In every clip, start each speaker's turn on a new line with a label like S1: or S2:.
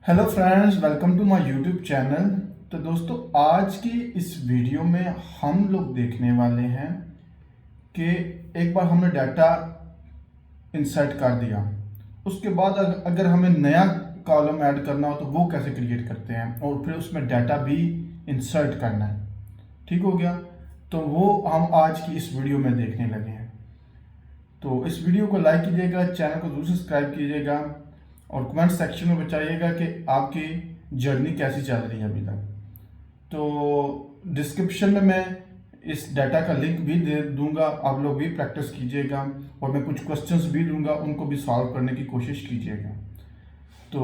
S1: Hello friends, welcome to my YouTube channel. तो दोस्तों, आज की इस वीडियो में हम लोग देखने वाले हैं कि एक बार हमने डाटा इंसर्ट कर दिया, उसके बाद अगर हमें नया कॉलम ऐड करना हो तो वो कैसे क्रिएट करते हैं, और फिर उसमें डाटा भी इंसर्ट करना है। ठीक हो गया। तो वो हम आज की इस वीडियो में देखने लगे हैं। तो इस वीडियो को लाइक कीजिएगा, चैनल को जरूर सब्सक्राइब कीजिएगा और कमेंट सेक्शन में बताइएगा कि आपकी जर्नी कैसी चल रही है अभी तक। तो डिस्क्रिप्शन में मैं इस डाटा का लिंक भी दे दूंगा, आप लोग भी प्रैक्टिस कीजिएगा और मैं कुछ क्वेश्चंस भी दूंगा, उनको भी सॉल्व करने की कोशिश कीजिएगा। तो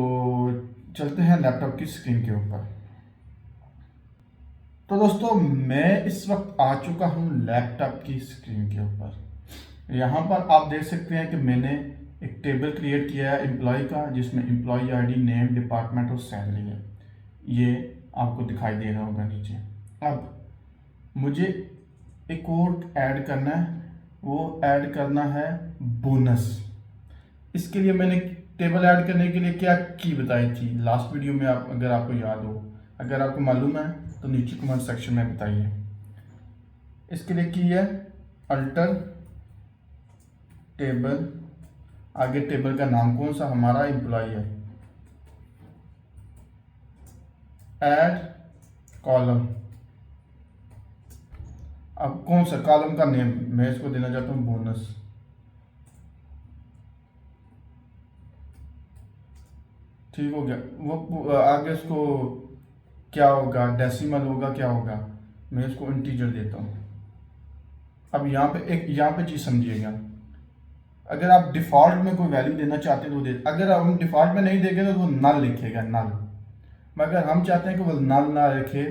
S1: चलते हैं लैपटॉप की स्क्रीन के ऊपर। तो दोस्तों, मैं इस वक्त आ चुका हूँ लैपटॉप की स्क्रीन के ऊपर। यहाँ पर आप देख सकते हैं कि मैंने एक टेबल क्रिएट किया है एम्प्लॉय का, जिसमें एम्प्लॉय आईडी, नेम, डिपार्टमेंट और सैलरी है। ये आपको दिखाई दे रहा होगा नीचे। अब मुझे एक और ऐड करना है, वो ऐड करना है बोनस। इसके लिए मैंने टेबल ऐड करने के लिए क्या की बताई थी लास्ट वीडियो में, आप अगर आपको याद हो, अगर आपको मालूम है तो नीचे कमेंट सेक्शन में बताइए। इसके लिए की है अल्टर टेबल, आगे टेबल का नाम कौन सा, हमारा एम्प्लॉय है, ऐड कॉलम। अब कौन सा कॉलम का नेम, मैं इसको देना चाहता हूँ बोनस। ठीक हो गया। वो आगे उसको क्या होगा, डेसिमल होगा, क्या होगा, मैं इसको इंटीजर देता हूँ। अब यहाँ पे चीज़ समझिएगा, अगर आप डिफ़ॉल्ट में कोई वैल्यू देना चाहते हैं तो वो दे, अगर हम डिफ़ॉल्ट में नहीं देंगे तो वो नल लिखेगा, नल। मगर हम चाहते हैं कि वो नल ना लिखे,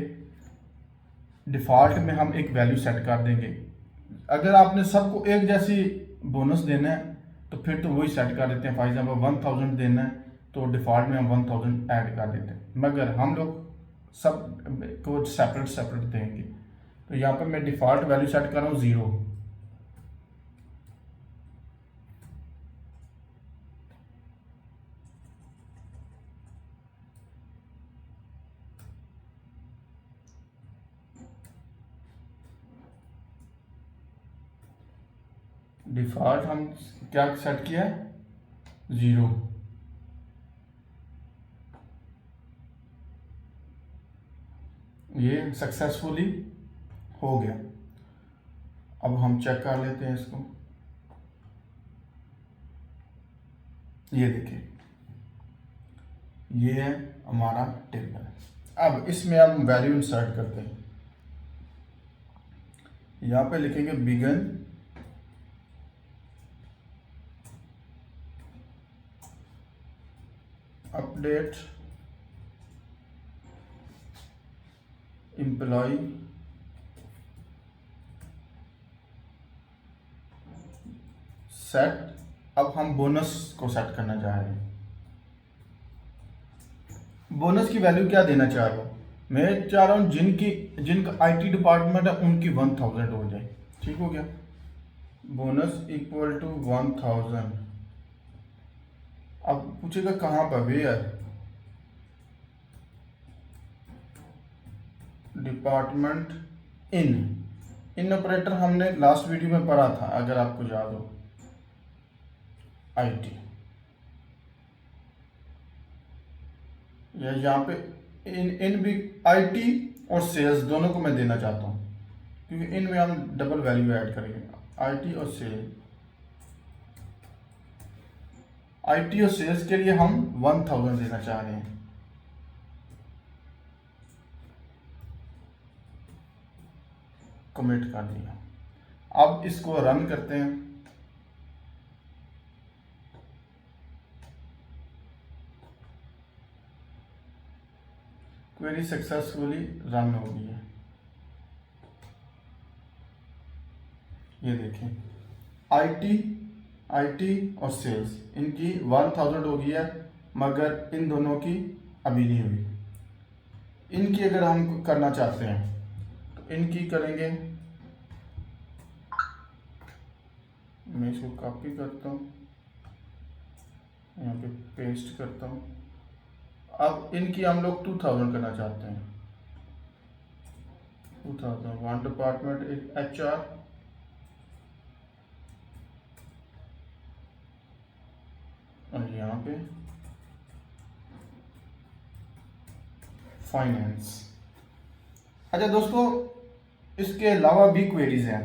S1: डिफ़ॉल्ट में हम एक वैल्यू सेट कर देंगे। अगर आपने सबको एक जैसी बोनस देना है तो फिर तो वही सेट कर देते हैं। फॉर एग्जाम्पल 1000 देना है तो डिफ़ॉल्ट में हम 1000 ऐड कर देते हैं, मगर हम लोग सब को सेपरेट सेपरेट देंगे। तो यहाँ पर मैं डिफ़ॉल्ट वैल्यू सेट कर रहा हूँ 0। डिफ़ॉल्ट हम क्या सेट किया है, 0। ये सक्सेसफुली हो गया। अब हम चेक कर लेते हैं इसको। ये देखिए, ये है हमारा टेबल। अब इसमें हम वैल्यू इंसर्ट करते हैं। यहाँ पे लिखेंगे बिगन अपडेट एम्प्लॉय सेट। अब हम बोनस को सेट करना चाह रहे हैं। बोनस की वैल्यू क्या देना चाह रहा हूँ, मैं चाह रहा हूँ जिनका आईटी डिपार्टमेंट है उनकी 1000 हो जाए। ठीक हो गया। Bonus equal to 1000। अब पूछेगा कहाँ पर, वेयर, डिपार्टमेंट, इन ऑपरेटर हमने लास्ट वीडियो में पढ़ा था, अगर आपको याद हो, आईटी। या यहाँ पे इन भी आईटी और सेल्स दोनों को मैं देना चाहता हूँ, क्योंकि इनमें हम डबल वैल्यू ऐड करेंगे, आईटी और सेल। आईटी और सेल्स के लिए हम 1000 देना चाह रहे हैं। कमिट कर दिया। अब इसको रन करते हैं। क्वेरी सक्सेसफुली रन हो गई है। ये देखें, आईटी आईटी और सेल्स, इनकी 1000 हो गई है, मगर इन दोनों की अभी नहीं हुई। इनकी अगर हम करना चाहते हैं तो इनकी करेंगे। मैं इसको कॉपी करता हूँ, यहाँ पे पेस्ट करता हूँ अब इनकी हम लोग 2000 करना चाहते हैं। 2000 वन डिपार्टमेंट HR, और यहाँ पे फाइनेंस। अच्छा दोस्तों, इसके अलावा भी क्वेरीज हैं।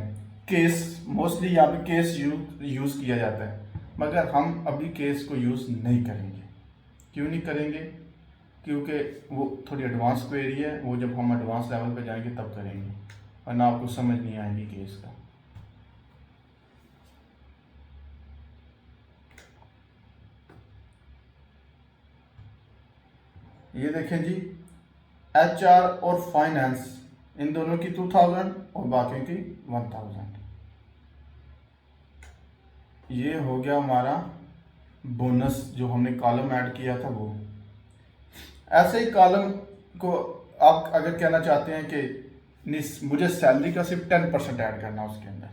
S1: केस, मोस्टली यहाँ पे केस यूज़ किया जाता है, मगर हम अभी केस को यूज़ नहीं करेंगे। क्यों नहीं करेंगे? क्योंकि वो थोड़ी एडवांस क्वेरी है, वो जब हम एडवांस लेवल पे जाएंगे तब करेंगे, वरना आपको समझ नहीं आएगी केस का। ये देखें जी, HR और फाइनेंस, इन दोनों की 2000 और बाकी की 1000। ये हो गया हमारा बोनस, जो हमने कॉलम ऐड किया था वो। ऐसे ही कॉलम को आप अगर कहना चाहते हैं कि मुझे सैलरी का सिर्फ 10% ऐड करना, उसके अंदर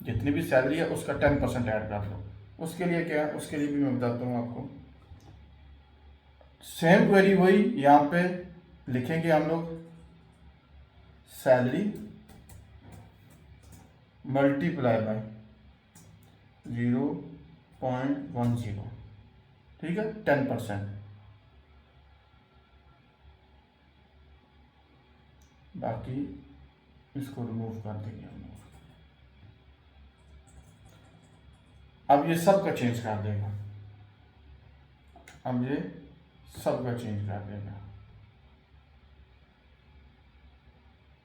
S1: जितनी भी सैलरी है उसका 10% ऐड कर दो, उसके लिए क्या है, उसके लिए भी मैं बताता हूँ आपको। सेम क्वेरी वही, यहाँ पे लिखेंगे हम लोग सैलरी मल्टीप्लाई बाय 0.10, ठीक है, 10%। बाकी इसको रिमूव कर देंगे हम लोग। अब ये सब का चेंज कर देगा, अब ये सब का चेंज कर देगा।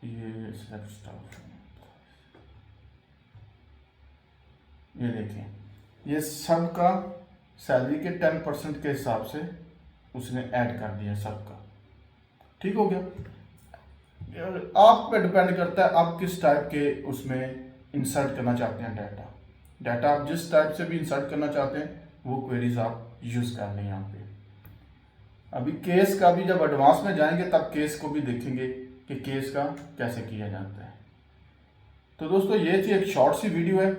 S1: ये सिलेक्ट स्टाफ, ये देखें, ये सब का सैलरी के 10% के हिसाब से उसने ऐड कर दिया सबका। ठीक हो गया। आप पे डिपेंड करता है आप किस टाइप के उसमें इंसर्ट करना चाहते हैं डाटा आप जिस टाइप से भी इंसर्ट करना चाहते हैं वो क्वेरीज आप यूज़ कर लें। यहाँ पे अभी केस का भी जब एडवांस में जाएंगे तब केस को भी देखेंगे कि केस का कैसे किया जाता है। तो दोस्तों, ये थी एक शॉर्ट सी वीडियो है,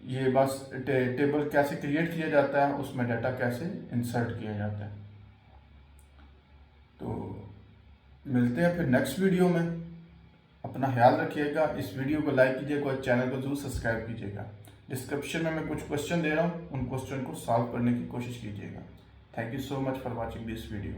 S1: ये बस टेबल कैसे क्रिएट किया जाता है, उसमें डाटा कैसे इंसर्ट किया जाता है। तो मिलते हैं फिर नेक्स्ट वीडियो में। अपना ख्याल रखिएगा, इस वीडियो को लाइक कीजिएगा और चैनल को जरूर सब्सक्राइब कीजिएगा। डिस्क्रिप्शन में मैं कुछ क्वेश्चन दे रहा हूँ, उन क्वेश्चन को सॉल्व करने की कोशिश कीजिएगा। Thank you so much for watching this video.